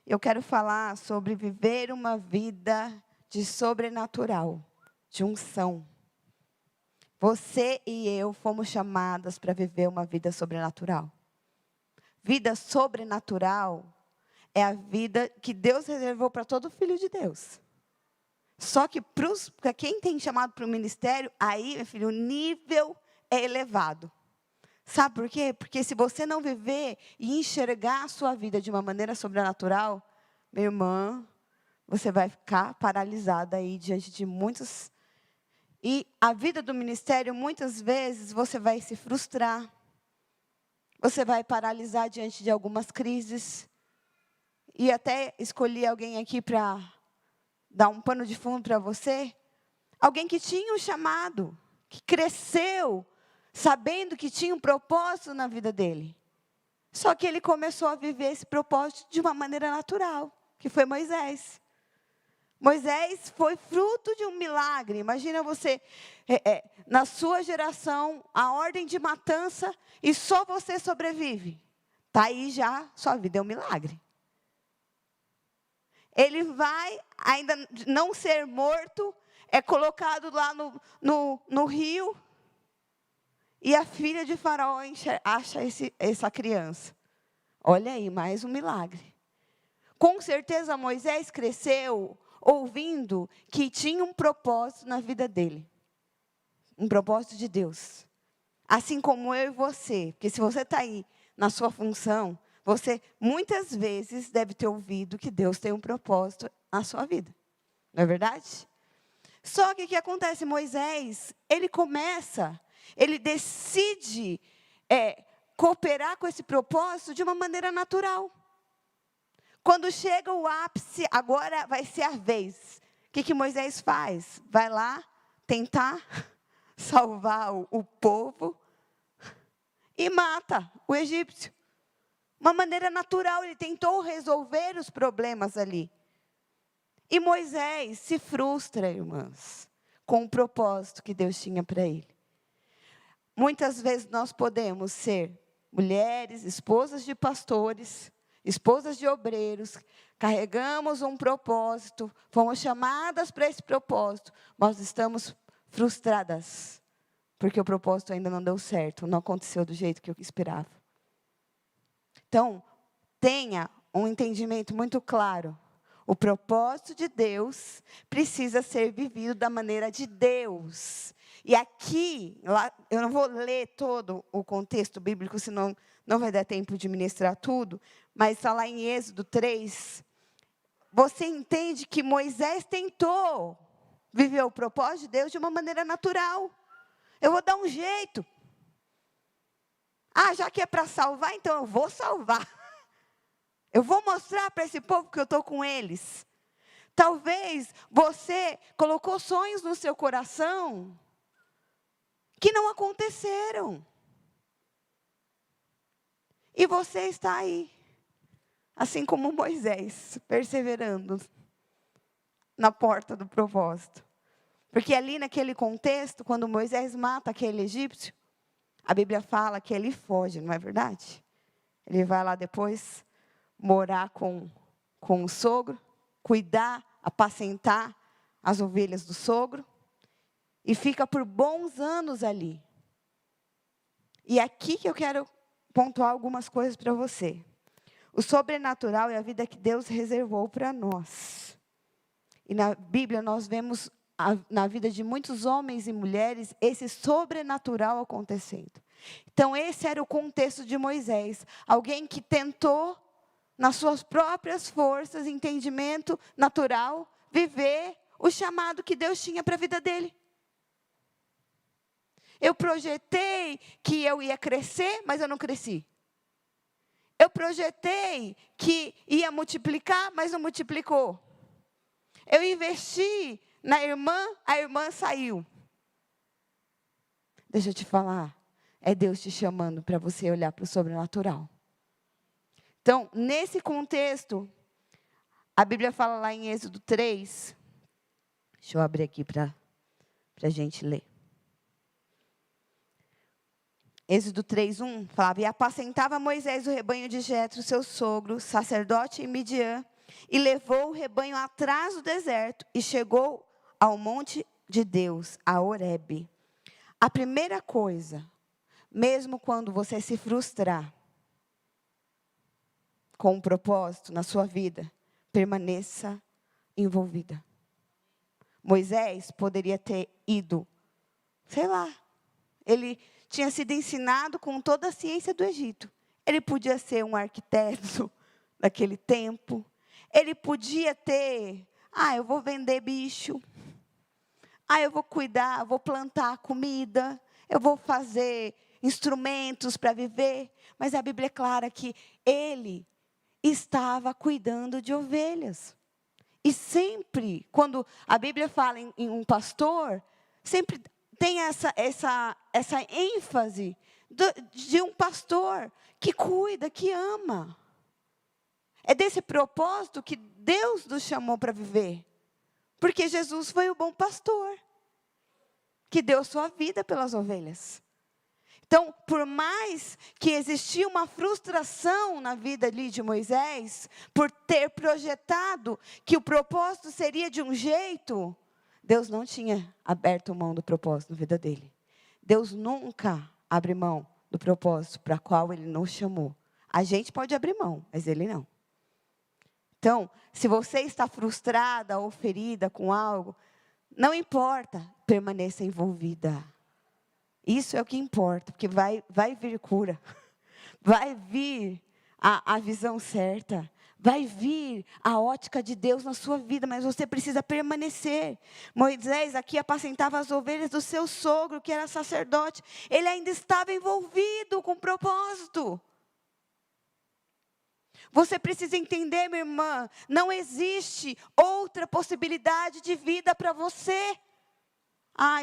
Eu quero falar sobre viver uma vida de sobrenatural, de unção. Você e eu fomos chamadas para viver uma vida sobrenatural. Vida sobrenatural é a vida que Deus reservou para todo filho de Deus. Só que para quem tem chamado para o ministério, aí, meu filho, o nível é elevado. Sabe por quê? Porque se você não viver e enxergar a sua vida de uma maneira sobrenatural, minha irmã, você vai ficar paralisada aí diante de muitos. E a vida do ministério, muitas vezes, você vai se frustrar. Você vai paralisar diante de algumas crises. E até escolhi alguém aqui para dar um pano de fundo para você. Alguém que tinha um chamado, que cresceu, sabendo que tinha um propósito na vida dele. Só que ele começou a viver esse propósito de uma maneira natural, que foi Moisés. Moisés foi fruto de um milagre. Imagina você, na sua geração, a ordem de matança e só você sobrevive. Está aí já, sua vida é um milagre. Ele vai, ainda não ser morto, é colocado lá no rio. E a filha de Faraó acha essa criança. Olha aí, mais um milagre. Com certeza Moisés cresceu ouvindo que tinha um propósito na vida dele. Um propósito de Deus. Assim como eu e você. Porque se você está aí na sua função, você muitas vezes deve ter ouvido que Deus tem um propósito na sua vida. Não é verdade? Só que o que acontece? Moisés, ele decide cooperar com esse propósito de uma maneira natural. Quando chega o ápice, agora vai ser a vez. O que Moisés faz? Vai lá tentar salvar o povo e mata o egípcio. Uma maneira natural, ele tentou resolver os problemas ali. E Moisés se frustra, irmãs, com o propósito que Deus tinha para ele. Muitas vezes nós podemos ser mulheres, esposas de pastores, esposas de obreiros, carregamos um propósito, fomos chamadas para esse propósito, mas estamos frustradas, porque o propósito ainda não deu certo, não aconteceu do jeito que eu esperava. Então, tenha um entendimento muito claro. O propósito de Deus precisa ser vivido da maneira de Deus. E aqui, eu não vou ler todo o contexto bíblico, senão não vai dar tempo de ministrar tudo, mas está lá em Êxodo 3, você entende que Moisés tentou viver o propósito de Deus de uma maneira natural. Eu vou dar um jeito. Já que é para salvar, então eu vou salvar. Eu vou mostrar para esse povo que eu estou com eles. Talvez você colocou sonhos no seu coração que não aconteceram. E você está aí, assim como Moisés, perseverando na porta do propósito. Porque ali naquele contexto, quando Moisés mata aquele egípcio, a Bíblia fala que ele foge, não é verdade? Ele vai lá depois morar com o sogro, cuidar, apacentar as ovelhas do sogro, e fica por bons anos ali. E aqui que eu quero pontuar algumas coisas para você. O sobrenatural é a vida que Deus reservou para nós. E na Bíblia nós vemos na vida de muitos homens e mulheres esse sobrenatural acontecendo. Então esse era o contexto de Moisés. Alguém que tentou, nas suas próprias forças, entendimento natural, viver o chamado que Deus tinha para a vida dele. Eu projetei que eu ia crescer, mas eu não cresci. Eu projetei que ia multiplicar, mas não multiplicou. Eu investi na irmã, a irmã saiu. Deixa eu te falar, é Deus te chamando para você olhar para o sobrenatural. Então, nesse contexto, a Bíblia fala lá em Êxodo 3, deixa eu abrir aqui para a gente ler. Êxodo 3:1 falava: e apacentava Moisés o rebanho de Jetro, seu sogro, sacerdote em Midian, e levou o rebanho atrás do deserto e chegou ao monte de Deus, a Horebe. A primeira coisa, mesmo quando você se frustrar com um propósito na sua vida, permaneça envolvida. Moisés poderia ter ido, sei lá, ele tinha sido ensinado com toda a ciência do Egito. Ele podia ser um arquiteto daquele tempo. Ele podia ter, eu vou vender bicho. Eu vou cuidar, vou plantar comida. Eu vou fazer instrumentos para viver. Mas a Bíblia é clara que ele estava cuidando de ovelhas. E sempre, quando a Bíblia fala em um pastor, sempre tem essa ênfase de um pastor que cuida, que ama. É desse propósito que Deus nos chamou para viver. Porque Jesus foi o bom pastor, que deu sua vida pelas ovelhas. Então, por mais que existia uma frustração na vida ali de Moisés, por ter projetado que o propósito seria de um jeito, Deus não tinha aberto mão do propósito na vida dele. Deus nunca abre mão do propósito para qual Ele nos chamou. A gente pode abrir mão, mas Ele não. Então, se você está frustrada ou ferida com algo, não importa, permaneça envolvida. Isso é o que importa, porque vai vir cura. Vai vir a visão certa. Vai vir a ótica de Deus na sua vida, mas você precisa permanecer. Moisés aqui apacentava as ovelhas do seu sogro, que era sacerdote. Ele ainda estava envolvido com propósito. Você precisa entender, minha irmã, não existe outra possibilidade de vida para você.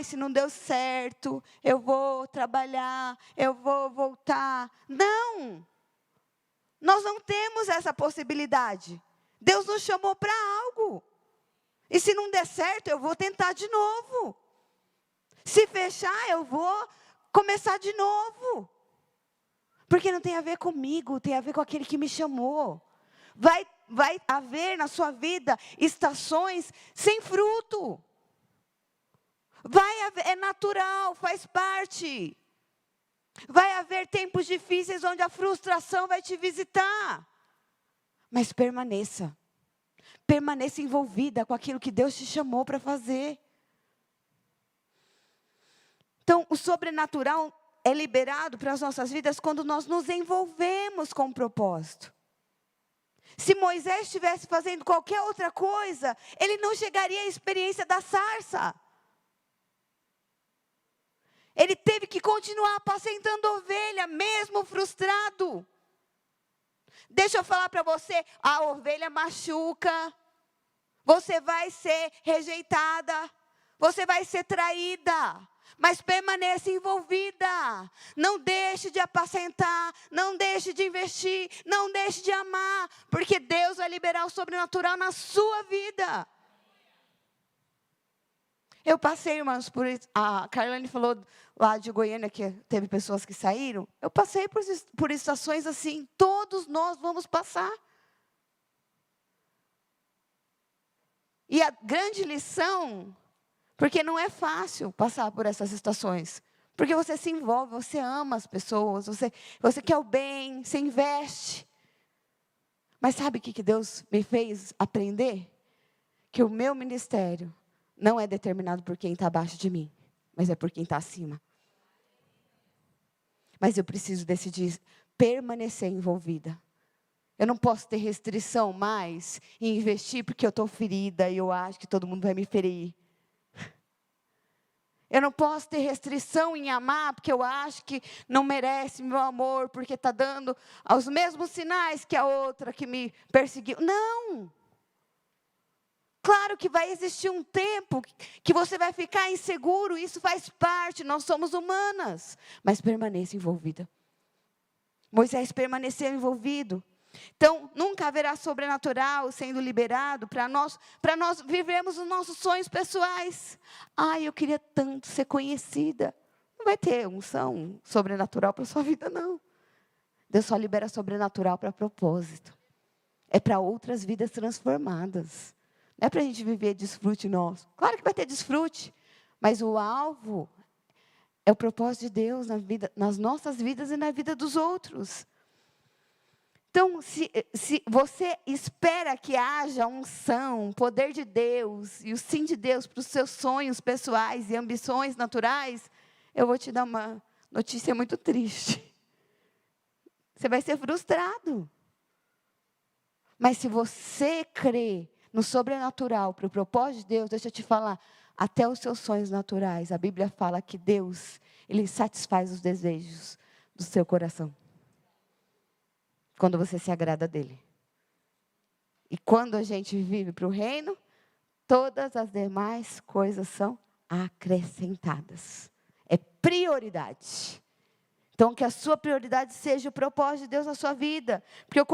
Se não deu certo, eu vou trabalhar, eu vou voltar. Não! Nós não temos essa possibilidade. Deus nos chamou para algo. E se não der certo, eu vou tentar de novo. Se fechar, eu vou começar de novo. Porque não tem a ver comigo, tem a ver com aquele que me chamou. Vai haver na sua vida estações sem fruto. Vai haver, é natural, faz parte. Vai haver tempos difíceis onde a frustração vai te visitar. Mas permaneça. Permaneça envolvida com aquilo que Deus te chamou para fazer. Então, o sobrenatural é liberado para as nossas vidas quando nós nos envolvemos com um propósito. Se Moisés estivesse fazendo qualquer outra coisa, ele não chegaria à experiência da sarça. Ele teve que continuar apacentando ovelha, mesmo frustrado. Deixa eu falar para você, a ovelha machuca. Você vai ser rejeitada. Você vai ser traída. Mas permaneça envolvida. Não deixe de apacentar. Não deixe de investir. Não deixe de amar. Porque Deus vai liberar o sobrenatural na sua vida. Eu passei, irmãos, por isso. A Carlane falou lá de Goiânia que teve pessoas que saíram. Eu passei por estações assim. Todos nós vamos passar. E a grande lição, porque não é fácil passar por essas estações. Porque você se envolve, você ama as pessoas, você quer o bem, você investe. Mas sabe o que Deus me fez aprender? Que o meu ministério não é determinado por quem está abaixo de mim, mas é por quem está acima. Mas eu preciso decidir permanecer envolvida. Eu não posso ter restrição mais em investir porque eu estou ferida e eu acho que todo mundo vai me ferir. Eu não posso ter restrição em amar porque eu acho que não merece meu amor, porque está dando os mesmos sinais que a outra que me perseguiu. Não! Claro que vai existir um tempo que você vai ficar inseguro, isso faz parte, nós somos humanas. Mas permaneça envolvida. Moisés permaneceu envolvido. Então, nunca haverá sobrenatural sendo liberado para nós vivermos os nossos sonhos pessoais. Eu queria tanto ser conhecida. Não vai ter unção sobrenatural para a sua vida, não. Deus só libera sobrenatural para propósito. É para outras vidas transformadas. Não é para a gente viver desfrute nosso. Claro que vai ter desfrute, mas o alvo é o propósito de Deus nas nossas vidas e na vida dos outros. Então, se você espera que haja unção, poder de Deus e o sim de Deus para os seus sonhos pessoais e ambições naturais, eu vou te dar uma notícia muito triste. Você vai ser frustrado. Mas se você crê no sobrenatural, para o propósito de Deus, deixa eu te falar, até os seus sonhos naturais, a Bíblia fala que Deus, Ele satisfaz os desejos do seu coração. Quando você se agrada dEle. E quando a gente vive para o reino, todas as demais coisas são acrescentadas. É prioridade. Então, que a sua prioridade seja o propósito de Deus na sua vida. Porque o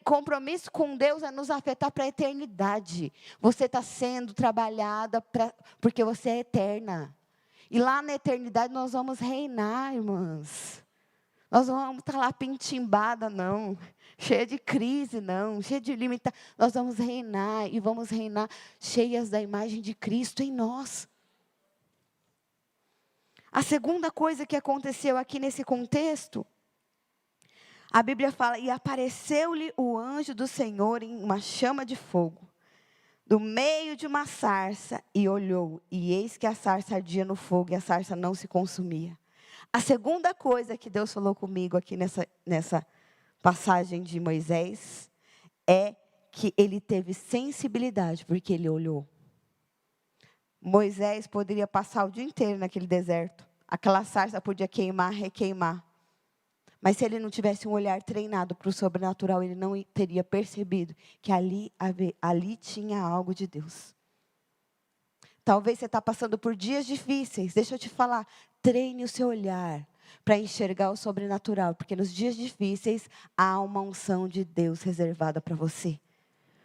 compromisso com Deus é nos afetar para a eternidade. Você está sendo trabalhada porque você é eterna. E lá na eternidade nós vamos reinar, irmãs. Nós não vamos estar lá pintimbada, não. Cheia de crise, não. Cheia de limitação. Nós vamos reinar e vamos reinar cheias da imagem de Cristo em nós. A segunda coisa que aconteceu aqui nesse contexto, a Bíblia fala, e apareceu-lhe o anjo do Senhor em uma chama de fogo, do meio de uma sarça, e olhou, e eis que a sarça ardia no fogo, e a sarça não se consumia. A segunda coisa que Deus falou comigo aqui nessa passagem de Moisés, é que ele teve sensibilidade, porque ele olhou. Moisés poderia passar o dia inteiro naquele deserto. Aquela sarça podia queimar, requeimar. Mas se ele não tivesse um olhar treinado para o sobrenatural, ele não teria percebido que ali tinha algo de Deus. Talvez você está passando por dias difíceis. Deixa eu te falar, treine o seu olhar para enxergar o sobrenatural. Porque nos dias difíceis, há uma unção de Deus reservada para você.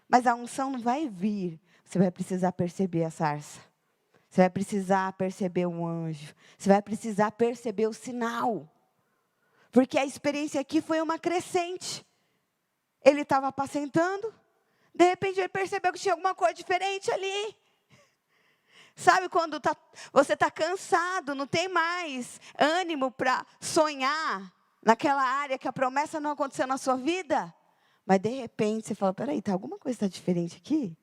Mas a unção não vai vir. Você vai precisar perceber a sarça. Você vai precisar perceber um anjo. Você vai precisar perceber o sinal. Porque a experiência aqui foi uma crescente. Ele estava apacentando. De repente ele percebeu que tinha alguma coisa diferente ali. Sabe quando você está cansado, não tem mais ânimo para sonhar naquela área que a promessa não aconteceu na sua vida? Mas de repente você fala, peraí, alguma coisa está diferente aqui?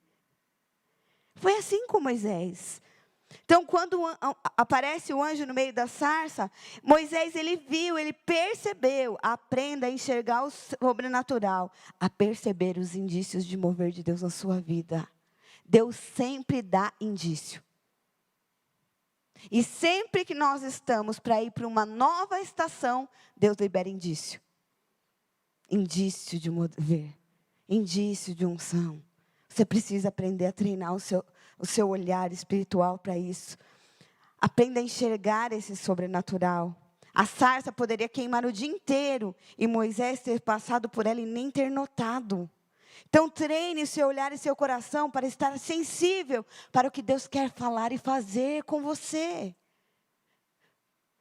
Foi assim com Moisés. Então, quando aparece o anjo no meio da sarça, Moisés, ele viu, ele percebeu. Aprenda a enxergar o sobrenatural, a perceber os indícios de mover de Deus na sua vida. Deus sempre dá indício. E sempre que nós estamos para ir para uma nova estação, Deus libera indício. Indício de mover, indício de unção. Você precisa aprender a treinar o seu olhar espiritual para isso. Aprenda a enxergar esse sobrenatural. A sarça poderia queimar o dia inteiro e Moisés ter passado por ela e nem ter notado. Então treine o seu olhar e seu coração para estar sensível para o que Deus quer falar e fazer com você.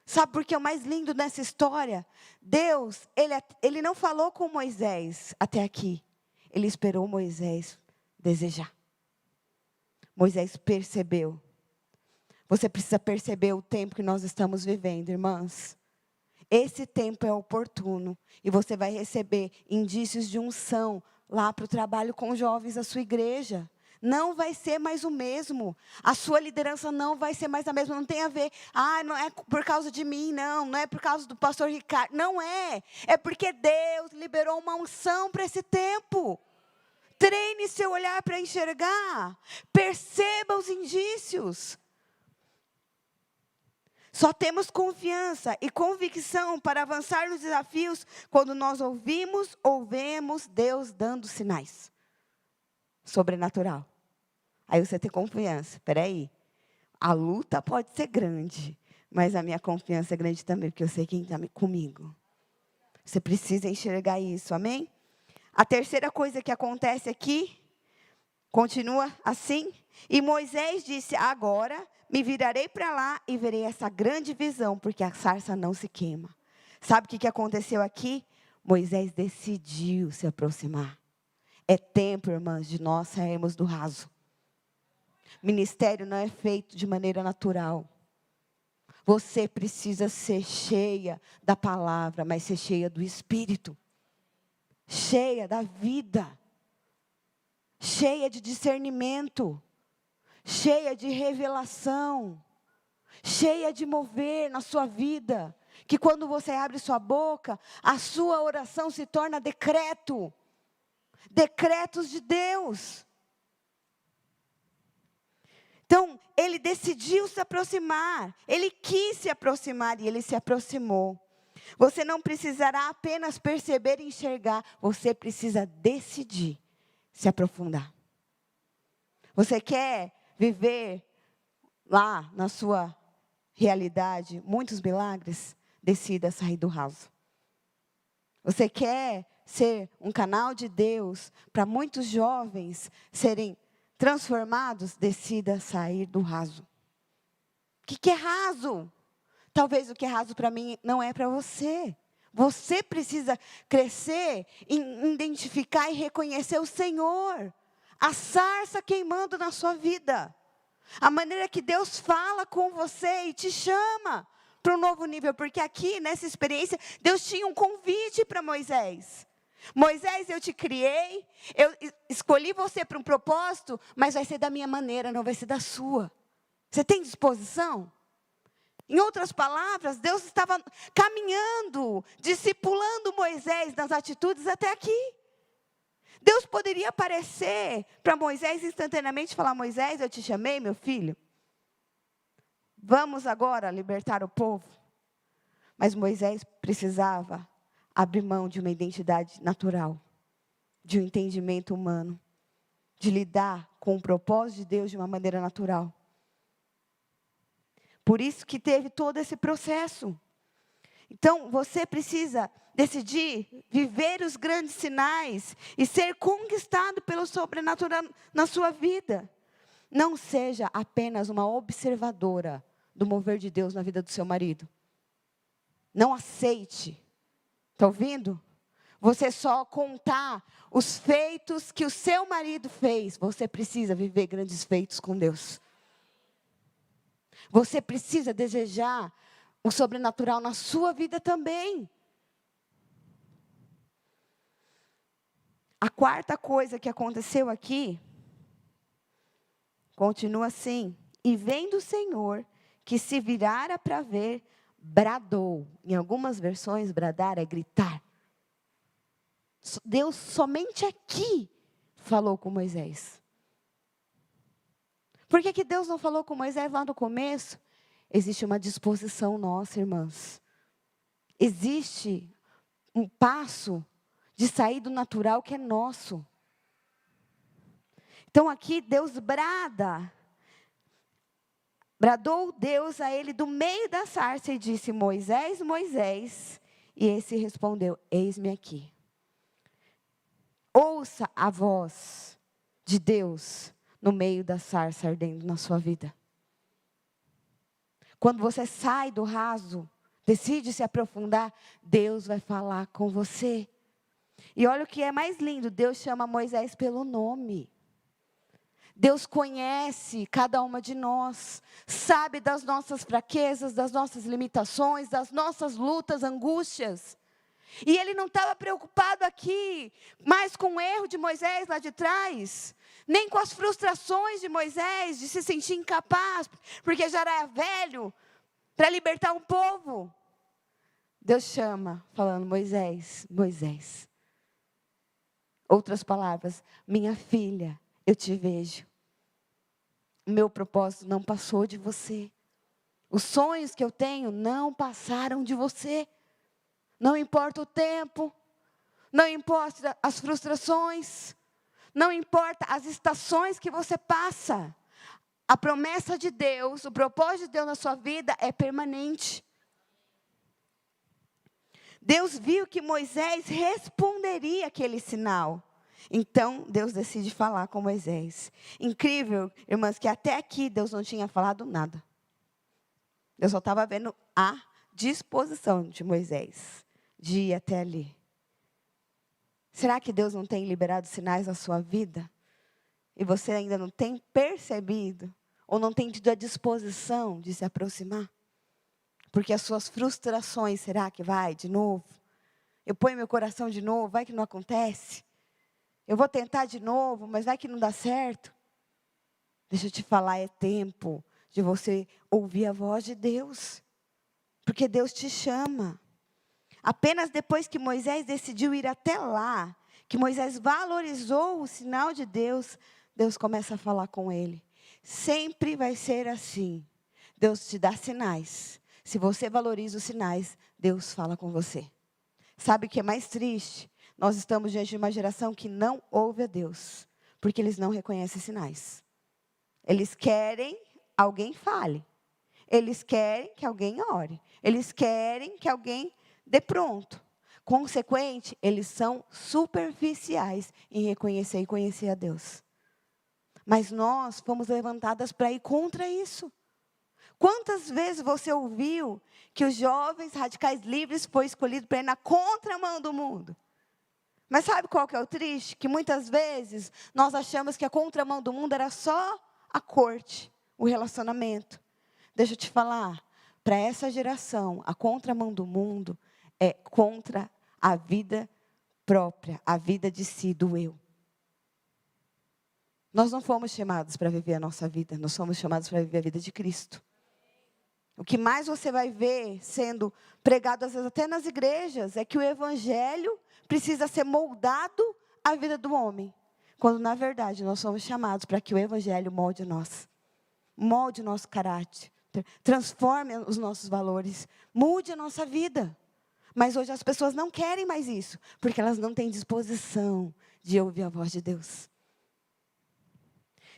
Sabe por que é o mais lindo nessa história? Deus, ele não falou com Moisés até aqui. Ele esperou Moisés desejar. Moisés percebeu. Você precisa perceber o tempo que nós estamos vivendo, irmãs. Esse tempo é oportuno. E você vai receber indícios de unção lá para o trabalho com jovens da sua igreja. Não vai ser mais o mesmo. A sua liderança não vai ser mais a mesma. Não tem a ver, não é por causa de mim, não é por causa do pastor Ricardo. Não é. É porque Deus liberou uma unção para esse tempo. Treine seu olhar para enxergar. Perceba os indícios. Só temos confiança e convicção para avançar nos desafios quando nós ouvimos ou vemos Deus dando sinais. Sobrenatural. Aí você tem confiança. Espera aí. A luta pode ser grande, mas a minha confiança é grande também, porque eu sei quem está comigo. Você precisa enxergar isso, amém? A terceira coisa que acontece aqui, continua assim. E Moisés disse, agora me virarei para lá e verei essa grande visão, porque a sarça não se queima. Sabe o que aconteceu aqui? Moisés decidiu se aproximar. É tempo, irmãs, de nós sairmos do raso. Ministério não é feito de maneira natural. Você precisa ser cheia da palavra, mas ser cheia do Espírito. Cheia da vida. Cheia de discernimento. Cheia de revelação. Cheia de mover na sua vida. Que quando você abre sua boca, a sua oração se torna decreto. Decretos de Deus. Então, ele decidiu se aproximar. Ele quis se aproximar e ele se aproximou. Você não precisará apenas perceber e enxergar. Você precisa decidir se aprofundar. Você quer viver lá na sua realidade muitos milagres? Decida sair do raso. Você quer ser um canal de Deus para muitos jovens serem transformados? Decida sair do raso. O que é raso? Talvez o que é raso para mim não é para você. Você precisa crescer em identificar e reconhecer o Senhor. A sarça queimando na sua vida. A maneira que Deus fala com você e te chama para um novo nível. Porque aqui, nessa experiência, Deus tinha um convite para Moisés. Moisés, eu te criei, eu escolhi você para um propósito, mas vai ser da minha maneira, não vai ser da sua. Você tem disposição? Em outras palavras, Deus estava caminhando, discipulando Moisés nas atitudes até aqui. Deus poderia aparecer para Moisés instantaneamente e falar: Moisés, eu te chamei, meu filho. Vamos agora libertar o povo. Mas Moisés precisava abrir mão de uma identidade natural, de um entendimento humano, de lidar com o propósito de Deus de uma maneira natural. Por isso que teve todo esse processo. Então, você precisa decidir viver os grandes sinais e ser conquistado pelo sobrenatural na sua vida. Não seja apenas uma observadora do mover de Deus na vida do seu marido. Não aceite. Está ouvindo? Você só contar os feitos que o seu marido fez. Você precisa viver grandes feitos com Deus. Você precisa desejar o sobrenatural na sua vida também. A quarta coisa que aconteceu aqui, continua assim: e vendo o Senhor, que se virara para ver, bradou. Em algumas versões, bradar é gritar. Deus somente aqui falou com Moisés. Por que Deus não falou com Moisés lá no começo? Existe uma disposição nossa, irmãs. Existe um passo de sair do natural que é nosso. Então aqui Deus brada. Bradou Deus a ele do meio da sarça e disse: Moisés, Moisés. E esse respondeu: eis-me aqui. Ouça a voz de Deus no meio da sarça ardendo na sua vida. Quando você sai do raso, decide se aprofundar, Deus vai falar com você. E olha o que é mais lindo, Deus chama Moisés pelo nome. Deus conhece cada uma de nós, sabe das nossas fraquezas, das nossas limitações, das nossas lutas, angústias. E Ele não estava preocupado aqui mais com o erro de Moisés lá de trás, nem com as frustrações de Moisés, de se sentir incapaz, porque já era velho, para libertar um povo. Deus chama, falando: Moisés, Moisés. Outras palavras: minha filha, eu te vejo. O meu propósito não passou de você. Os sonhos que eu tenho não passaram de você. Não importa o tempo, não importa as frustrações, não importa as estações que você passa. A promessa de Deus, o propósito de Deus na sua vida é permanente. Deus viu que Moisés responderia aquele sinal. Então, Deus decide falar com Moisés. Incrível, irmãs, que até aqui Deus não tinha falado nada. Deus só estava vendo a disposição de Moisés de ir até ali. Será que Deus não tem liberado sinais na sua vida? E você ainda não tem percebido? Ou não tem tido a disposição de se aproximar? Porque as suas frustrações, será que vai de novo? Eu ponho meu coração de novo, vai que não acontece? Eu vou tentar de novo, mas vai que não dá certo? Deixa eu te falar, é tempo de você ouvir a voz de Deus. Porque Deus te chama. Apenas depois que Moisés decidiu ir até lá, que Moisés valorizou o sinal de Deus, Deus começa a falar com ele. Sempre vai ser assim. Deus te dá sinais. Se você valoriza os sinais, Deus fala com você. Sabe o que é mais triste? Nós estamos diante de uma geração que não ouve a Deus, porque eles não reconhecem sinais. Eles querem alguém fale. Eles querem que alguém ore. Eles querem que alguém dê pronto. Consequente, eles são superficiais em reconhecer e conhecer a Deus. Mas nós fomos levantadas para ir contra isso. Quantas vezes você ouviu que os jovens radicais livres foi escolhido para ir na contramão do mundo? Mas sabe qual que é o triste? Que muitas vezes nós achamos que a contramão do mundo era só a corte, o relacionamento. Deixa eu te falar, para essa geração, a contramão do mundo é contra a vida própria, a vida de si, do eu. Nós não fomos chamados para viver a nossa vida, nós fomos chamados para viver a vida de Cristo. O que mais você vai ver sendo pregado, às vezes até nas igrejas, é que o evangelho precisa ser moldado à vida do homem. Quando, na verdade, nós somos chamados para que o evangelho molde nós. Molde o nosso caráter, transforme os nossos valores, mude a nossa vida. Mas hoje as pessoas não querem mais isso, porque elas não têm disposição de ouvir a voz de Deus.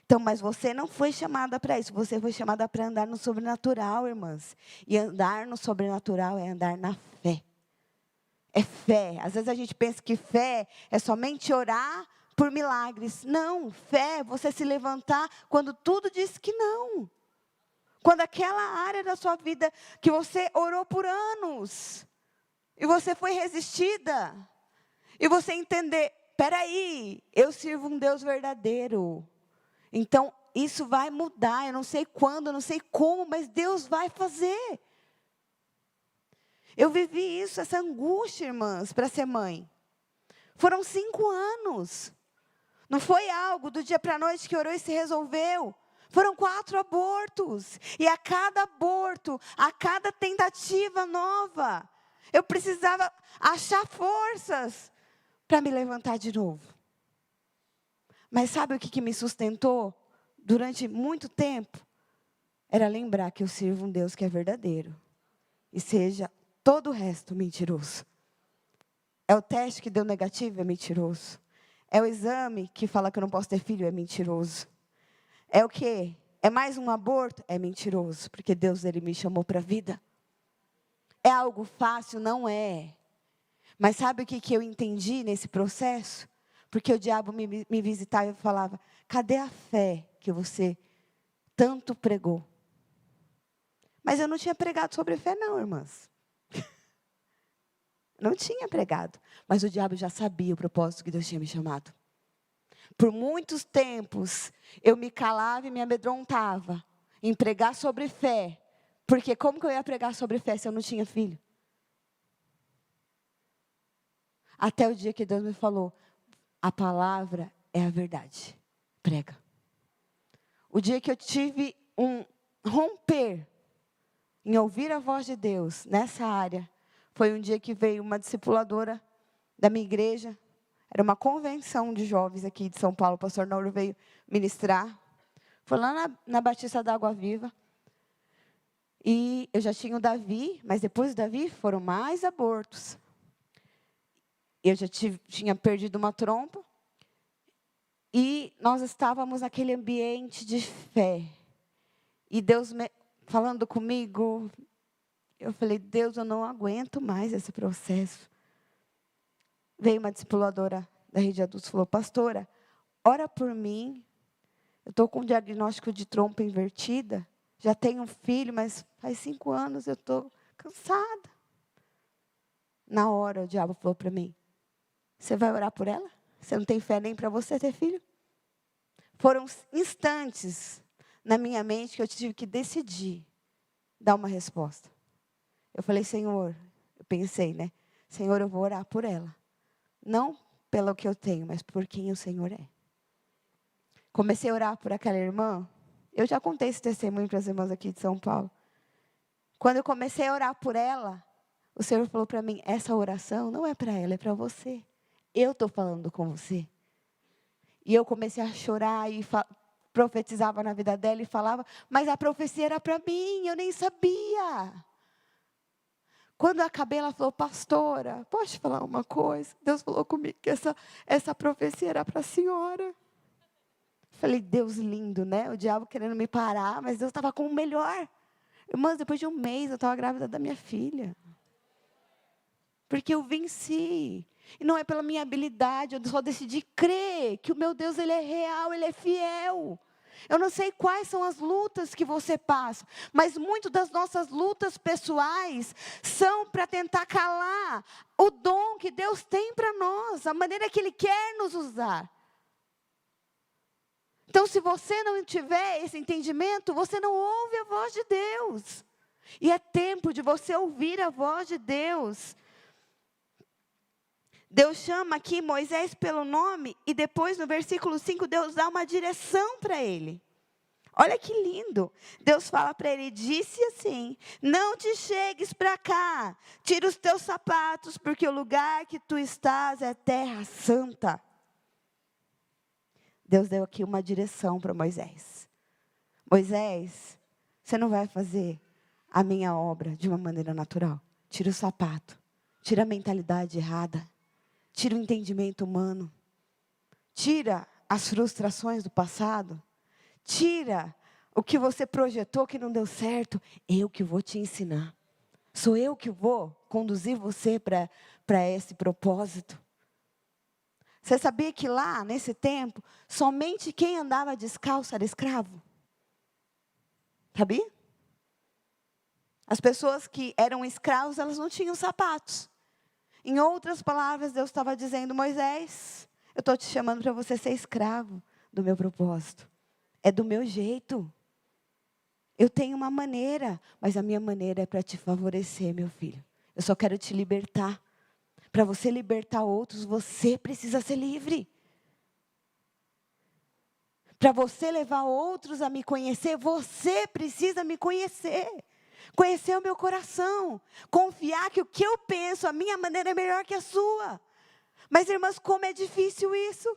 Então, mas você não foi chamada para isso, você foi chamada para andar no sobrenatural, irmãs. E andar no sobrenatural é andar na fé. É fé. Às vezes a gente pensa que fé é somente orar por milagres. Não, fé é você se levantar quando tudo diz que não. Quando aquela área da sua vida que você orou por anos, e você foi resistida, e você entender, peraí, eu sirvo um Deus verdadeiro. Então, isso vai mudar, eu não sei quando, eu não sei como, mas Deus vai fazer. Eu vivi isso, essa angústia, irmãs, para ser mãe. Foram 5 anos. Não foi algo do dia para a noite que orou e se resolveu. Foram 4 abortos. E a cada aborto, a cada tentativa nova, eu precisava achar forças para me levantar de novo. Mas sabe o que me sustentou durante muito tempo? Era lembrar que eu sirvo um Deus que é verdadeiro. E seja todo o resto mentiroso. É o teste que deu negativo, é mentiroso. É o exame que fala que eu não posso ter filho, é mentiroso. É o quê? É mais um aborto? É mentiroso, porque Deus, Ele me chamou para a vida. É algo fácil? Não é. Mas sabe o que eu entendi nesse processo? Porque o diabo me visitava e falava, cadê a fé que você tanto pregou? Mas eu não tinha pregado sobre fé não, irmãs. Não tinha pregado. Mas o diabo já sabia o propósito que Deus tinha me chamado. Por muitos tempos, eu me calava e me amedrontava em pregar sobre fé. Porque como que eu ia pregar sobre fé se eu não tinha filho? Até o dia que Deus me falou, a palavra é a verdade. Prega. O dia que eu tive um romper em ouvir a voz de Deus nessa área, foi um dia que veio uma discipuladora da minha igreja. Era uma convenção de jovens aqui de São Paulo. O pastor Nauro veio ministrar. Foi lá na Batista da Água Viva. E eu já tinha o Davi, mas depois do Davi foram mais abortos. Eu já tinha perdido uma trompa. E nós estávamos naquele ambiente de fé. E Deus falando comigo, eu falei, Deus, eu não aguento mais esse processo. Veio uma discipuladora da rede de adultos e falou, pastora, ora por mim. Eu estou com um diagnóstico de trompa invertida. Já tenho um filho, mas faz 5 anos eu estou cansada. Na hora o diabo falou para mim, Você vai orar por ela? Você não tem fé nem para você ter filho? Foram instantes na minha mente que eu tive que decidir dar uma resposta. Eu falei, Senhor, eu pensei, né? Senhor, eu vou orar por ela. Não pelo que eu tenho, mas por quem o Senhor é. Comecei a orar por aquela irmã. Eu já contei esse testemunho para as irmãs aqui de São Paulo. Quando eu comecei a orar por ela, o Senhor falou para mim, essa oração não é para ela, é para você. Eu estou falando com você. E eu comecei a chorar e profetizava na vida dela e falava, mas a profecia era para mim, eu nem sabia. Quando eu acabei, ela falou, pastora, posso te falar uma coisa? Deus falou comigo que essa profecia era para a senhora. Falei, Deus lindo, né? O diabo querendo me parar, mas Deus estava com o melhor. Irmãs, depois de um mês, eu estava grávida da minha filha. Porque eu venci. E não é pela minha habilidade, eu só decidi crer que o meu Deus, Ele é real, Ele é fiel. Eu não sei quais são as lutas que você passa, mas muitas das nossas lutas pessoais são para tentar calar o dom que Deus tem para nós, a maneira que Ele quer nos usar. Então, se você não tiver esse entendimento, você não ouve a voz de Deus. E é tempo de você ouvir a voz de Deus. Deus chama aqui Moisés pelo nome e depois no versículo 5 Deus dá uma direção para ele. Olha que lindo. Deus fala para ele, disse assim, não te chegues para cá, tira os teus sapatos, porque o lugar que tu estás é terra santa. Deus deu aqui uma direção para Moisés. Moisés, você não vai fazer a minha obra de uma maneira natural. Tira o sapato, tira a mentalidade errada. Tira o entendimento humano. Tira as frustrações do passado. Tira o que você projetou que não deu certo. Eu que vou te ensinar. Sou eu que vou conduzir você para esse propósito. Você sabia que lá, nesse tempo, somente quem andava descalço era escravo? Sabia? As pessoas que eram escravos, elas não tinham sapatos. Em outras palavras, Deus estava dizendo, Moisés, eu estou te chamando para você ser escravo do meu propósito. É do meu jeito. Eu tenho uma maneira, mas a minha maneira é para te favorecer, meu filho. Eu só quero te libertar. Para você libertar outros, você precisa ser livre. Para você levar outros a me conhecer, você precisa me conhecer. Conhecer o meu coração. Confiar que o que eu penso, a minha maneira é melhor que a sua. Mas, irmãs, como é difícil isso.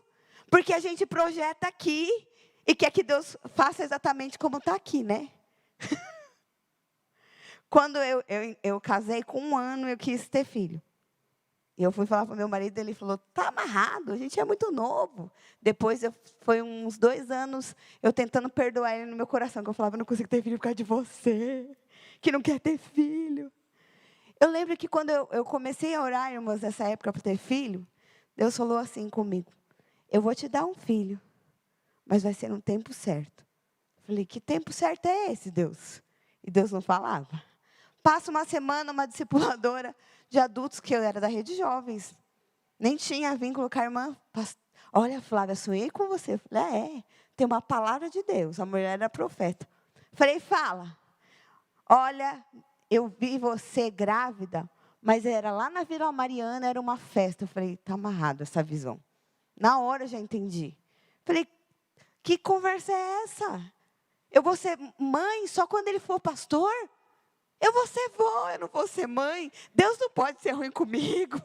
Porque a gente projeta aqui e quer que Deus faça exatamente como está aqui, né? Quando eu casei, com 1 ano, eu quis ter filho. E eu fui falar para o meu marido, ele falou, tá amarrado, a gente é muito novo. Depois, foi uns 2 anos, eu tentando perdoar ele no meu coração, que eu falava, eu não consigo ter filho por causa de você, que não quer ter filho. Eu lembro que quando eu comecei a orar, irmãs, nessa época para ter filho, Deus falou assim comigo, eu vou te dar um filho, mas vai ser no tempo certo. Eu falei, que tempo certo é esse, Deus? E Deus não falava. Passa uma semana, uma discipuladora de adultos, que eu era da Rede Jovens, nem tinha vínculo com a irmã. Olha, Flávia, sonhei com você. Eu falei, tem uma palavra de Deus. A mulher era profeta. Falei, fala. Olha, eu vi você grávida, mas era lá na Vila Mariana, era uma festa. Eu falei, está amarrado essa visão. Na hora eu já entendi. Falei, que conversa é essa? Eu vou ser mãe só quando ele for pastor? Eu vou ser vó, eu não vou ser mãe. Deus não pode ser ruim comigo.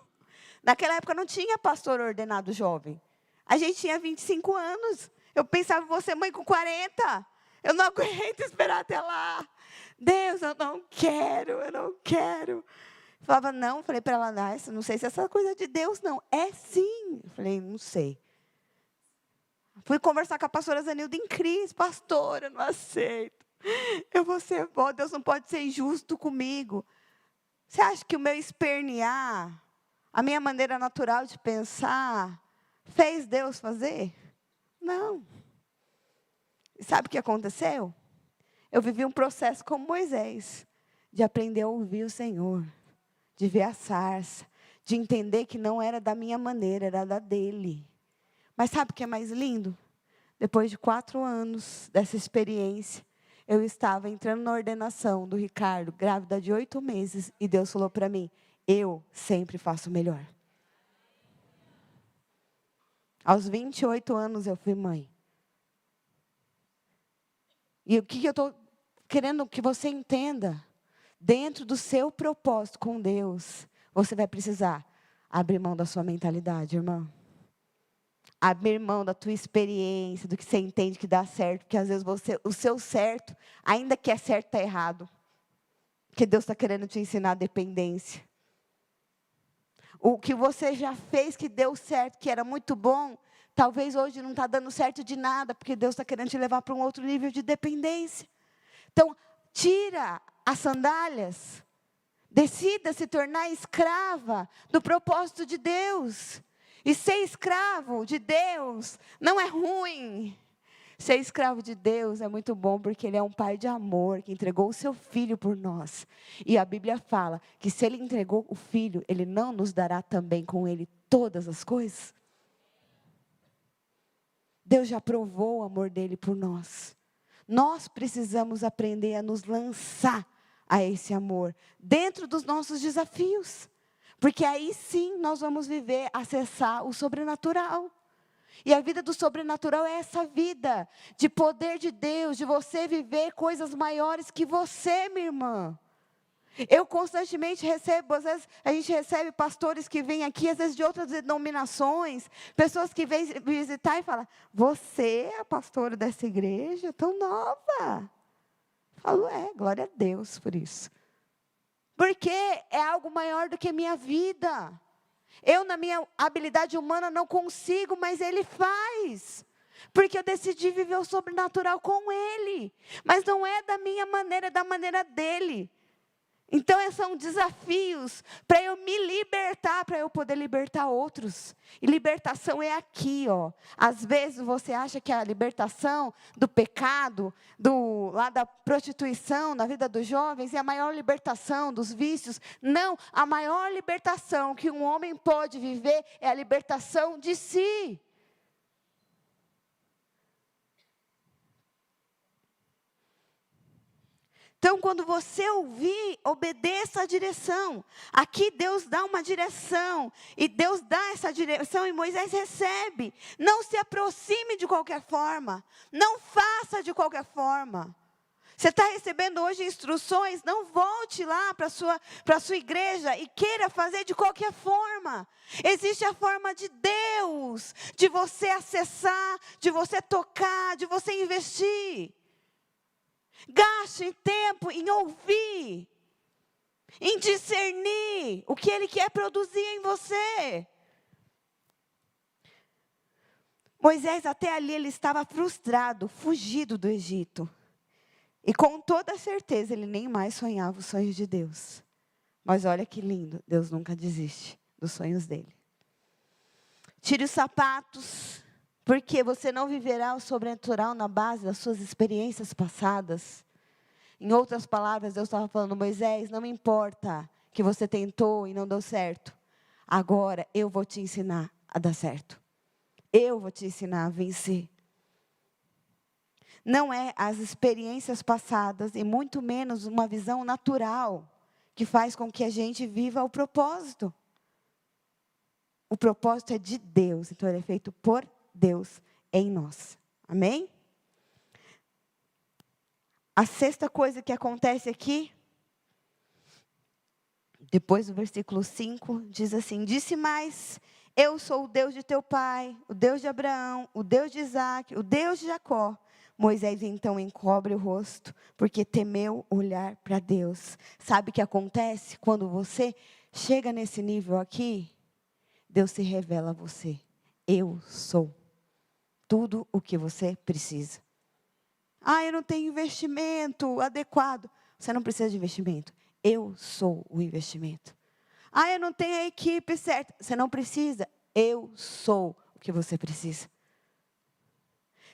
Naquela época não tinha pastor ordenado jovem. A gente tinha 25 anos. Eu pensava, vou ser mãe com 40. Eu não aguento esperar até lá. Deus, eu não quero. Falava, não. Falei para ela, não sei se essa coisa é de Deus, não. É sim. Falei, não sei. Fui conversar com a pastora Zanilda em crise. Pastora, eu não aceito. Eu vou ser vó, Deus não pode ser injusto comigo. Você acha que o meu espernear, a minha maneira natural de pensar, fez Deus fazer? Não. E sabe o que aconteceu? Eu vivi um processo como Moisés, de aprender a ouvir o Senhor, de ver a sarça, de entender que não era da minha maneira, era da dele. Mas sabe o que é mais lindo? Depois de 4 anos dessa experiência, eu estava entrando na ordenação do Ricardo, grávida de 8 meses, e Deus falou para mim, eu sempre faço melhor. Aos 28 anos eu fui mãe. E o que eu estou querendo que você entenda? Dentro do seu propósito com Deus, você vai precisar abrir mão da sua mentalidade, irmão. Abrir mão da tua experiência, do que você entende que dá certo. Porque às vezes o seu certo, ainda que é certo, está errado. Porque Deus está querendo te ensinar a dependência. O que você já fez que deu certo, que era muito bom, talvez hoje não está dando certo de nada, porque Deus está querendo te levar para um outro nível de dependência. Então, tira as sandálias. Decida se tornar escrava do propósito de Deus. E ser escravo de Deus não é ruim. Ser escravo de Deus é muito bom, porque Ele é um Pai de amor, que entregou o seu Filho por nós. E a Bíblia fala que se Ele entregou o Filho, Ele não nos dará também com Ele todas as coisas? Deus já provou o amor dEle por nós. Nós precisamos aprender a nos lançar a esse amor, dentro dos nossos desafios. Porque aí sim nós vamos viver, acessar o sobrenatural. E a vida do sobrenatural é essa vida de poder de Deus, de você viver coisas maiores que você, minha irmã. Eu constantemente recebo, às vezes a gente recebe pastores que vêm aqui, às vezes de outras denominações, pessoas que vêm visitar e falam, você é a pastora dessa igreja, tão nova. Eu falo, glória a Deus por isso. Porque é algo maior do que minha vida. Eu, na minha habilidade humana, não consigo, mas Ele faz. Porque eu decidi viver o sobrenatural com Ele. Mas não é da minha maneira, é da maneira dEle. Então, são desafios para eu me libertar, para eu poder libertar outros. E libertação é aqui, ó. Às vezes você acha que a libertação do pecado, lá da prostituição na vida dos jovens, é a maior libertação dos vícios. Não, a maior libertação que um homem pode viver é a libertação de si. Então, quando você ouvir, obedeça a direção. Aqui Deus dá uma direção. E Deus dá essa direção e Moisés recebe. Não se aproxime de qualquer forma. Não faça de qualquer forma. Você está recebendo hoje instruções, não volte lá para a sua igreja e queira fazer de qualquer forma. Existe a forma de Deus, de você acessar, de você tocar, de você investir. Gaste tempo em ouvir, em discernir o que Ele quer produzir em você. Moisés até ali ele estava frustrado, fugido do Egito. E com toda certeza ele nem mais sonhava os sonhos de Deus. Mas olha que lindo, Deus nunca desiste dos sonhos dele. Tire os sapatos, porque você não viverá o sobrenatural na base das suas experiências passadas. Em outras palavras, Deus estava falando, Moisés, não me importa que você tentou e não deu certo. Agora eu vou te ensinar a dar certo. Eu vou te ensinar a vencer. Não é as experiências passadas e muito menos uma visão natural que faz com que a gente viva o propósito. O propósito é de Deus, então ele é feito por Deus em nós. Amém? A sexta coisa que acontece aqui, depois do versículo 5, diz assim, disse mais, eu sou o Deus de teu pai, o Deus de Abraão, o Deus de Isaac, o Deus de Jacó. Moisés então encobre o rosto, porque temeu olhar para Deus. Sabe o que acontece quando você chega nesse nível aqui? Deus se revela a você. Eu sou tudo o que você precisa. Eu não tenho investimento adequado. Você não precisa de investimento. Eu sou o investimento. Eu não tenho a equipe certa. Você não precisa. Eu sou o que você precisa.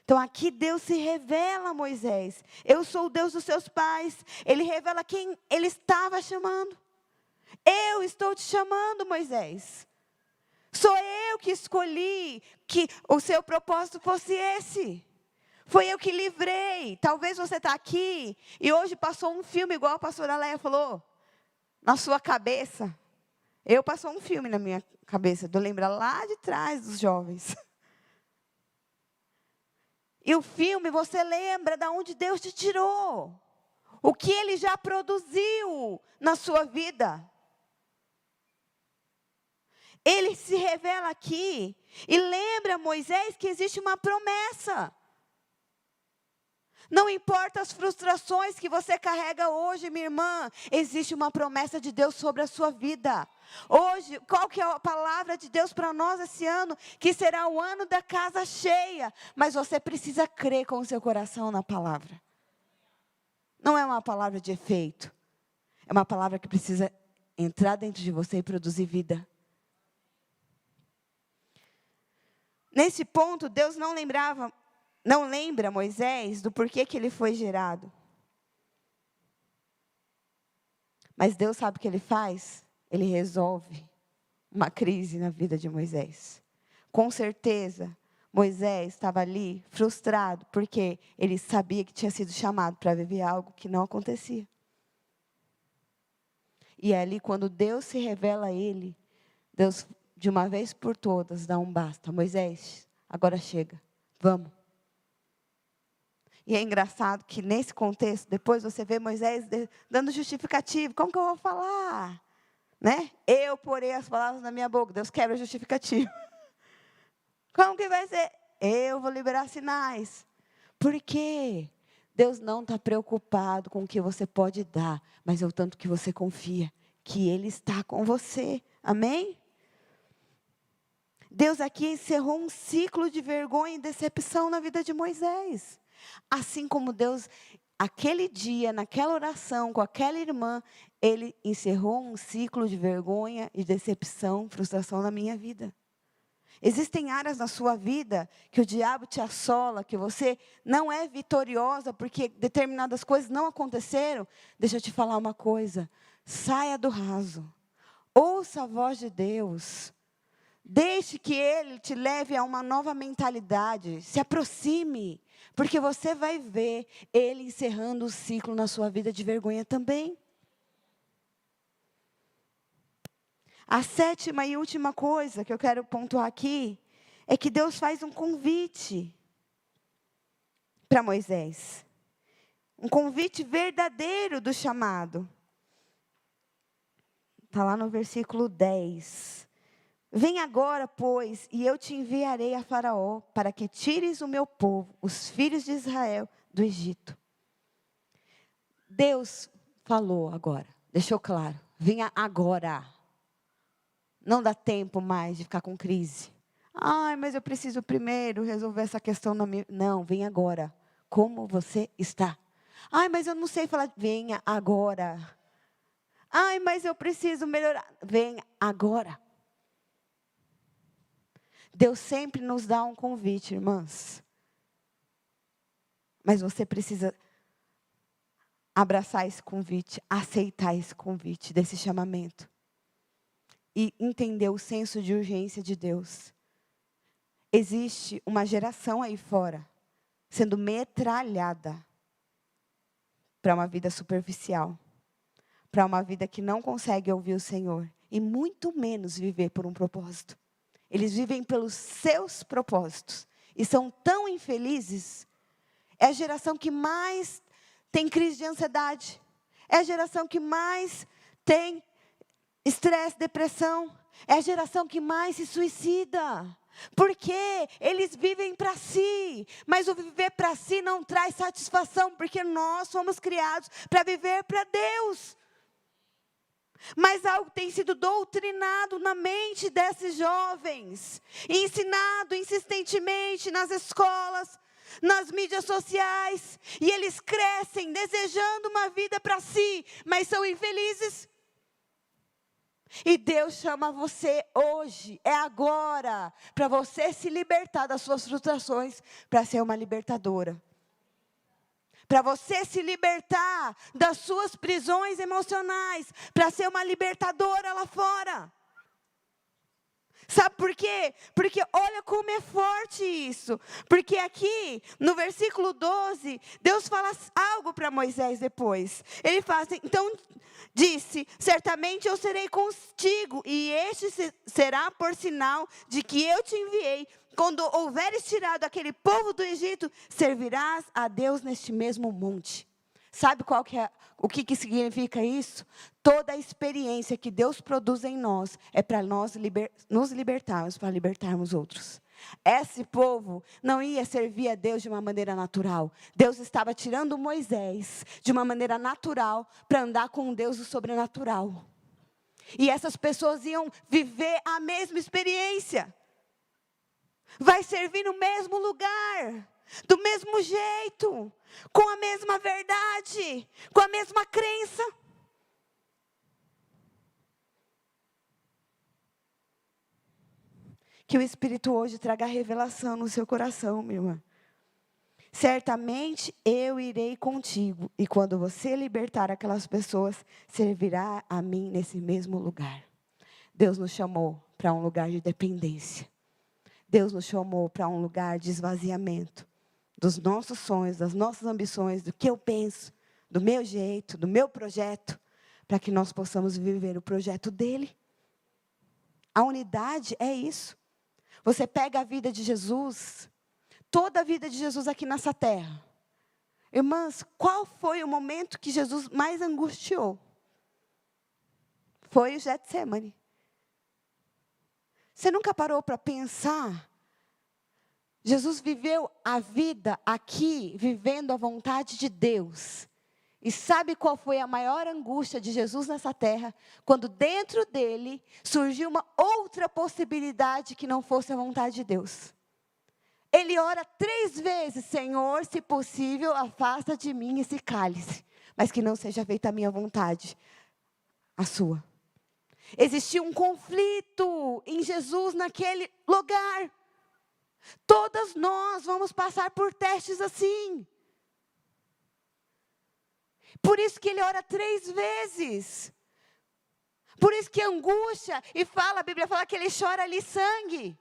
Então aqui Deus se revela a Moisés. Eu sou o Deus dos seus pais. Ele revela quem Ele estava chamando. Eu estou te chamando, Moisés. Sou eu que escolhi que o seu propósito fosse esse. Foi eu que livrei. Talvez você está aqui e hoje passou um filme, igual a pastora Leia falou, na sua cabeça. Passou um filme na minha cabeça, de eu lembrar lá de trás dos jovens. E o filme, você lembra de onde Deus te tirou. O que Ele já produziu na sua vida. Ele se revela aqui e lembra Moisés que existe uma promessa. Não importa as frustrações que você carrega hoje, minha irmã, existe uma promessa de Deus sobre a sua vida. Hoje, qual que é a palavra de Deus para nós esse ano? Que será o ano da casa cheia. Mas você precisa crer com o seu coração na palavra. Não é uma palavra de efeito. É uma palavra que precisa entrar dentro de você e produzir vida. Nesse ponto, Deus não lembra Moisés do porquê que ele foi gerado. Mas Deus sabe o que Ele faz? Ele resolve uma crise na vida de Moisés. Com certeza, Moisés estava ali frustrado, porque ele sabia que tinha sido chamado para viver algo que não acontecia. E é ali, quando Deus se revela a ele, Deus, de uma vez por todas, dá um basta. Moisés, agora chega, vamos. E é engraçado que nesse contexto, depois você vê Moisés dando justificativo. Como que eu vou falar? Né? Eu porei as palavras na minha boca. Deus quebra justificativo. Como que vai ser? Eu vou liberar sinais. Por quê? Deus não está preocupado com o que você pode dar, mas é o tanto que você confia que Ele está com você. Amém? Deus aqui encerrou um ciclo de vergonha e decepção na vida de Moisés. Assim como Deus, aquele dia, naquela oração com aquela irmã, Ele encerrou um ciclo de vergonha e decepção, frustração na minha vida. Existem áreas na sua vida que o diabo te assola, que você não é vitoriosa porque determinadas coisas não aconteceram. Deixa eu te falar uma coisa. Saia do raso. Ouça a voz de Deus. Deixe que Ele te leve a uma nova mentalidade. Se aproxime, porque você vai ver Ele encerrando o ciclo na sua vida de vergonha também. A sétima e última coisa que eu quero pontuar aqui é que Deus faz um convite para Moisés. Um convite verdadeiro do chamado. Está lá no versículo 10. Vem agora, pois, e eu te enviarei a Faraó, para que tires o meu povo, os filhos de Israel, do Egito. Deus falou agora, deixou claro, venha agora. Não dá tempo mais de ficar com crise. Ai, mas eu preciso primeiro resolver essa questão na minha... Não, vem agora. Como você está? Ai, mas eu não sei falar. Venha agora. Ai, mas eu preciso melhorar. Venha agora. Deus sempre nos dá um convite, irmãs. Mas você precisa abraçar esse convite, aceitar esse convite, desse chamamento. E entender o senso de urgência de Deus. Existe uma geração aí fora, sendo metralhada para uma vida superficial. Para uma vida que não consegue ouvir o Senhor. E muito menos viver por um propósito. Eles vivem pelos seus propósitos. E são tão infelizes. É a geração que mais tem crise de ansiedade. É a geração que mais tem estresse, depressão. É a geração que mais se suicida. Porque eles vivem para si. Mas o viver para si não traz satisfação. Porque nós fomos criados para viver para Deus. Mas algo tem sido doutrinado na mente desses jovens, ensinado insistentemente nas escolas, nas mídias sociais, e eles crescem desejando uma vida para si, mas são infelizes. E Deus chama você hoje, é agora, para você se libertar das suas frustrações, para ser uma libertadora. para você se libertar das suas prisões emocionais, para ser uma libertadora lá fora. Sabe por quê? Porque olha como é forte isso. Porque aqui, no versículo 12, Deus fala algo para Moisés depois. Ele fala assim, então disse, certamente eu serei contigo, e este será por sinal de que eu te enviei. Quando houveres tirado aquele povo do Egito, servirás a Deus neste mesmo monte. Sabe o que significa isso? Toda a experiência que Deus produz em nós é para nós nos libertarmos, para libertarmos outros. Esse povo não ia servir a Deus de uma maneira natural. Deus estava tirando Moisés de uma maneira natural para andar com um Deus do sobrenatural. E essas pessoas iam viver a mesma experiência. Vai servir no mesmo lugar, do mesmo jeito, com a mesma verdade, com a mesma crença. Que o Espírito hoje traga revelação no seu coração, minha irmã. Certamente eu irei contigo, e quando você libertar aquelas pessoas, servirá a mim nesse mesmo lugar. Deus nos chamou para um lugar de dependência. Deus nos chamou para um lugar de esvaziamento dos nossos sonhos, das nossas ambições, do que eu penso, do meu jeito, do meu projeto, para que nós possamos viver o projeto dele. A unidade é isso. Você pega a vida de Jesus, toda a vida de Jesus aqui nessa terra. Irmãs, qual foi o momento que Jesus mais angustiou? Foi o Getsemane. Você nunca parou para pensar? Jesus viveu a vida aqui, vivendo a vontade de Deus. E sabe qual foi a maior angústia de Jesus nessa terra? Quando dentro dele surgiu uma outra possibilidade que não fosse a vontade de Deus. Ele ora 3 vezes, Senhor, se possível, afasta de mim esse cálice, mas que não seja feita a minha vontade, a sua. Existia um conflito em Jesus naquele lugar. Todas nós vamos passar por testes assim. Por isso que ele ora 3 vezes. Por isso que angústia, e a Bíblia fala que ele chora ali sangue.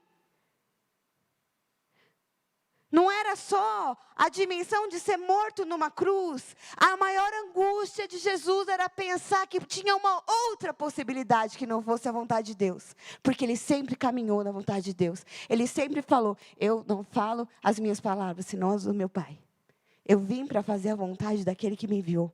Não era só a dimensão de ser morto numa cruz. A maior angústia de Jesus era pensar que tinha uma outra possibilidade que não fosse a vontade de Deus. Porque ele sempre caminhou na vontade de Deus. Ele sempre falou, eu não falo as minhas palavras, senão as do meu Pai. Eu vim para fazer a vontade daquele que me enviou.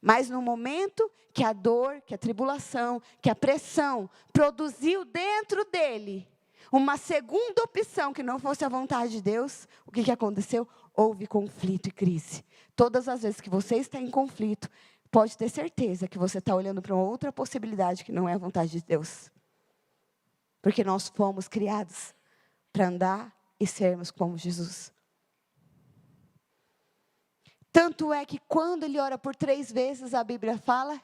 Mas no momento que a dor, que a tribulação, que a pressão produziu dentro dele uma segunda opção que não fosse a vontade de Deus, o que aconteceu? Houve conflito e crise. Todas as vezes que você está em conflito, pode ter certeza que você está olhando para uma outra possibilidade que não é a vontade de Deus. Porque nós fomos criados para andar e sermos como Jesus. Tanto é que quando ele ora por 3 vezes, a Bíblia fala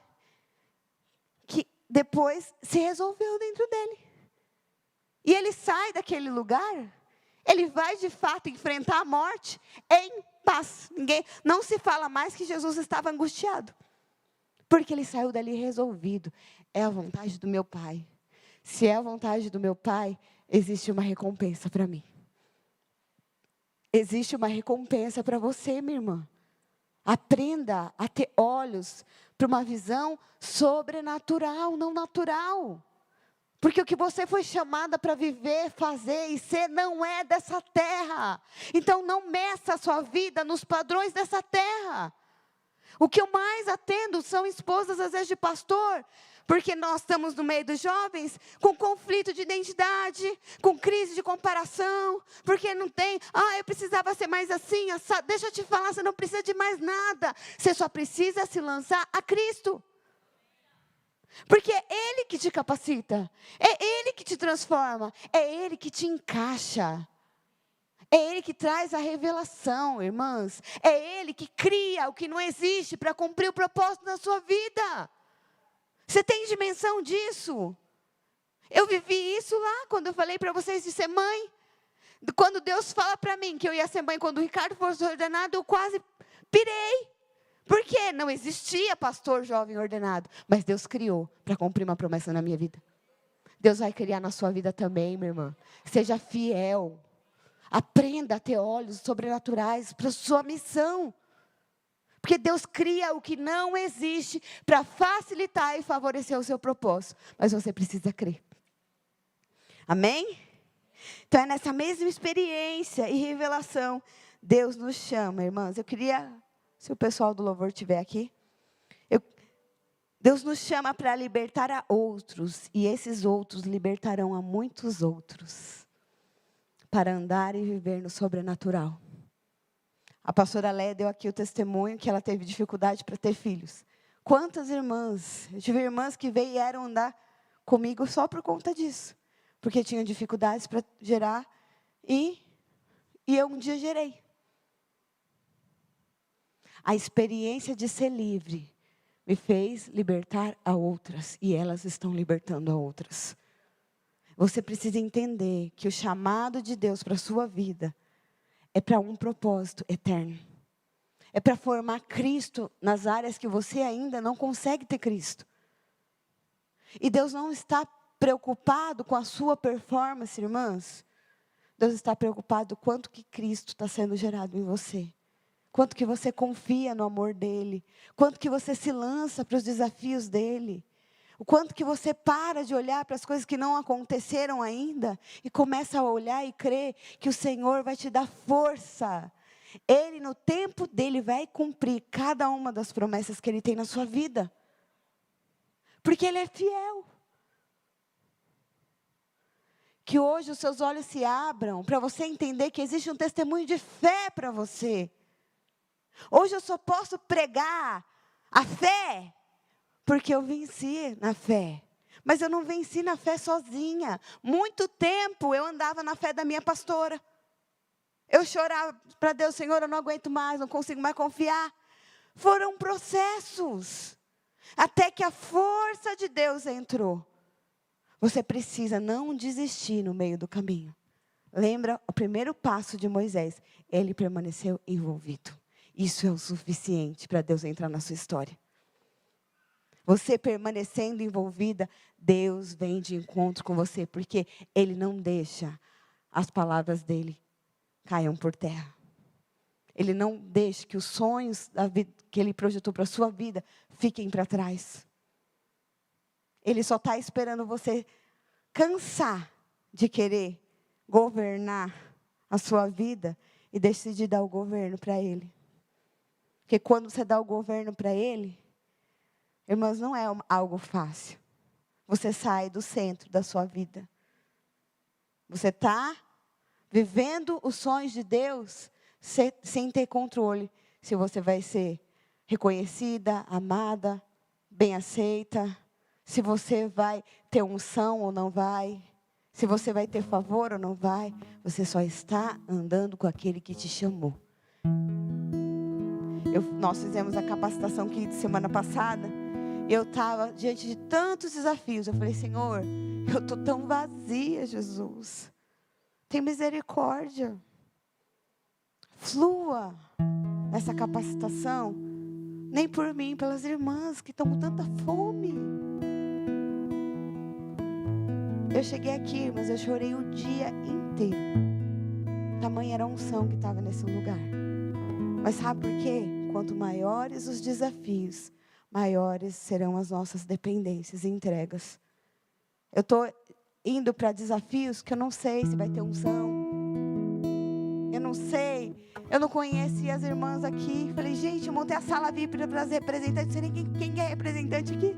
que depois se resolveu dentro dele. E ele sai daquele lugar, ele vai de fato enfrentar a morte em paz. Não se fala mais que Jesus estava angustiado. Porque ele saiu dali resolvido. É a vontade do meu Pai. Se é a vontade do meu Pai, existe uma recompensa para mim. Existe uma recompensa para você, minha irmã. Aprenda a ter olhos para uma visão sobrenatural, não natural. Porque o que você foi chamada para viver, fazer e ser não é dessa terra. Então não meça a sua vida nos padrões dessa terra. O que eu mais atendo são esposas, às vezes, de pastor. Porque nós estamos no meio dos jovens com conflito de identidade, com crise de comparação. Porque não tem, eu precisava ser mais assim. Deixa eu te falar, você não precisa de mais nada. Você só precisa se lançar a Cristo. Porque é Ele que te capacita, é Ele que te transforma, é Ele que te encaixa. É Ele que traz a revelação, irmãs. É Ele que cria o que não existe para cumprir o propósito na sua vida. Você tem dimensão disso? Eu vivi isso lá quando eu falei para vocês de ser mãe. Quando Deus fala para mim que eu ia ser mãe quando o Ricardo fosse ordenado, eu quase pirei. Por quê? Não existia pastor jovem ordenado. Mas Deus criou para cumprir uma promessa na minha vida. Deus vai criar na sua vida também, minha irmã. Seja fiel. Aprenda a ter olhos sobrenaturais para a sua missão. Porque Deus cria o que não existe para facilitar e favorecer o seu propósito. Mas você precisa crer. Amém? Então é nessa mesma experiência e revelação, Deus nos chama, irmãs. Eu queria, se o pessoal do louvor estiver aqui. Deus nos chama para libertar a outros. E esses outros libertarão a muitos outros. Para andar e viver no sobrenatural. A pastora Léa deu aqui o testemunho que ela teve dificuldade para ter filhos. Quantas irmãs? Eu tive irmãs que vieram andar comigo só por conta disso. Porque tinham dificuldades para gerar. E eu um dia gerei. A experiência de ser livre me fez libertar a outras. E elas estão libertando a outras. Você precisa entender que o chamado de Deus para a sua vida é para um propósito eterno. É para formar Cristo nas áreas que você ainda não consegue ter Cristo. E Deus não está preocupado com a sua performance, irmãs. Deus está preocupado com quanto que Cristo está sendo gerado em você. Quanto que você confia no amor dEle. Quanto que você se lança para os desafios dEle. O quanto que você para de olhar para as coisas que não aconteceram ainda. E começa a olhar e crer que o Senhor vai te dar força. Ele no tempo dEle vai cumprir cada uma das promessas que Ele tem na sua vida. Porque Ele é fiel. Que hoje os seus olhos se abram para você entender que existe um testemunho de fé para você. Hoje eu só posso pregar a fé porque eu venci na fé. Mas eu não venci na fé sozinha. Muito tempo eu andava na fé da minha pastora. Eu chorava para Deus, Senhor, eu não aguento mais, não consigo mais confiar. Foram processos. Até que a força de Deus entrou. Você precisa não desistir no meio do caminho. Lembra o primeiro passo de Moisés? Ele permaneceu envolvido. Isso é o suficiente para Deus entrar na sua história. Você permanecendo envolvida, Deus vem de encontro com você. Porque Ele não deixa as palavras dEle caiam por terra. Ele não deixa que os sonhos da vida, que Ele projetou para a sua vida fiquem para trás. Ele só está esperando você cansar de querer governar a sua vida e decidir dar o governo para Ele. Porque quando você dá o governo para Ele, irmãos, não é algo fácil. Você sai do centro da sua vida. Você está vivendo os sonhos de Deus sem ter controle. Se você vai ser reconhecida, amada, bem aceita. Se você vai ter unção ou não vai. Se você vai ter favor ou não vai. Você só está andando com aquele que te chamou. Nós fizemos a capacitação aqui de semana passada. Eu estava diante de tantos desafios. Eu falei, Senhor, eu estou tão vazia, Jesus. Tem misericórdia. Flua nessa capacitação. Nem por mim, pelas irmãs que estão com tanta fome. Eu cheguei aqui, mas eu chorei o dia inteiro. Tamanha era a unção que estava nesse lugar. Mas sabe por quê? Quanto maiores os desafios, maiores serão as nossas dependências e entregas. Eu estou indo para desafios que eu não sei se vai ter unção. Eu não sei. Eu não conhecia as irmãs aqui. Falei, gente, eu montei a sala VIP para as representantes. Não sei nem quem é representante aqui.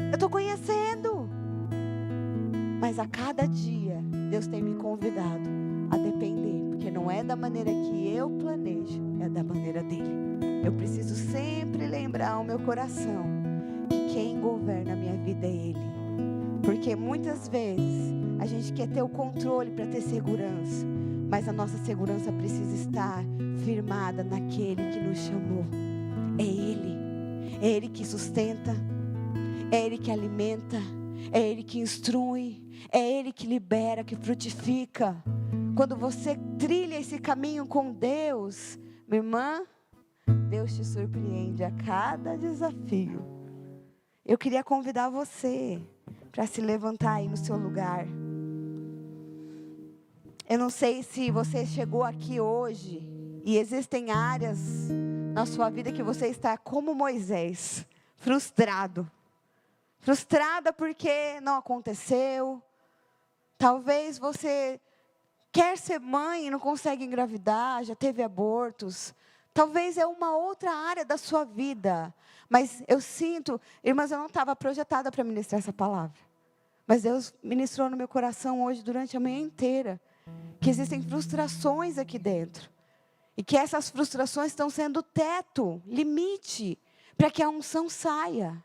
Eu estou conhecendo. Mas a cada dia, Deus tem me convidado a depender. Porque não é da maneira que eu planejo, é da maneira dEle. Eu preciso sempre lembrar ao meu coração que quem governa a minha vida é Ele. Porque muitas vezes a gente quer ter o controle para ter segurança. Mas a nossa segurança precisa estar firmada naquele que nos chamou. É Ele. É Ele que sustenta. É Ele que alimenta. É Ele que instrui, é Ele que libera, que frutifica. Quando você trilha esse caminho com Deus, minha irmã, Deus te surpreende a cada desafio. Eu queria convidar você para se levantar aí no seu lugar. Eu não sei se você chegou aqui hoje e existem áreas na sua vida que você está como Moisés, frustrado. Frustrada porque não aconteceu. Talvez você quer ser mãe e não consegue engravidar, já teve abortos. Talvez é uma outra área da sua vida. Mas eu sinto, irmãs, eu não estava projetada para ministrar essa palavra. Mas Deus ministrou no meu coração hoje, durante a manhã inteira, que existem frustrações aqui dentro. E que essas frustrações estão sendo teto, limite, para que a unção saia.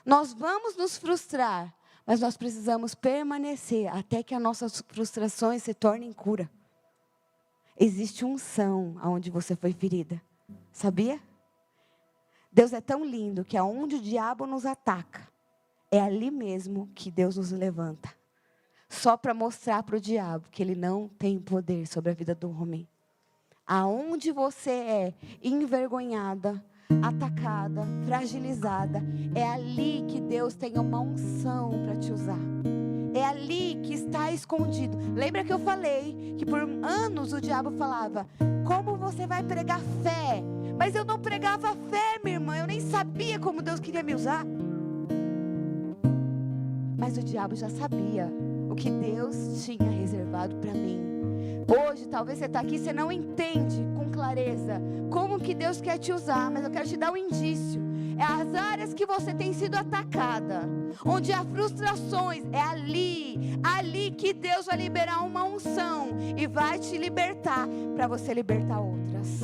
Nós vamos nos frustrar, mas nós precisamos permanecer até que as nossas frustrações se tornem cura. Existe unção onde você foi ferida. Sabia? Deus é tão lindo que aonde o diabo nos ataca, é ali mesmo que Deus nos levanta. Só para mostrar para o diabo que ele não tem poder sobre a vida do homem. Aonde você é envergonhada, atacada, fragilizada, é ali que Deus tem uma unção para te usar. É ali que está escondido. Lembra que eu falei que por anos o diabo falava: como você vai pregar fé? Mas eu não pregava fé, minha irmã. Eu nem sabia como Deus queria me usar. Mas o diabo já sabia o que Deus tinha reservado para mim. Hoje, talvez você está aqui e você não entende com clareza como que Deus quer te usar, mas eu quero te dar um indício. É as áreas que você tem sido atacada, onde há frustrações, é ali que Deus vai liberar uma unção e vai te libertar para você libertar outras.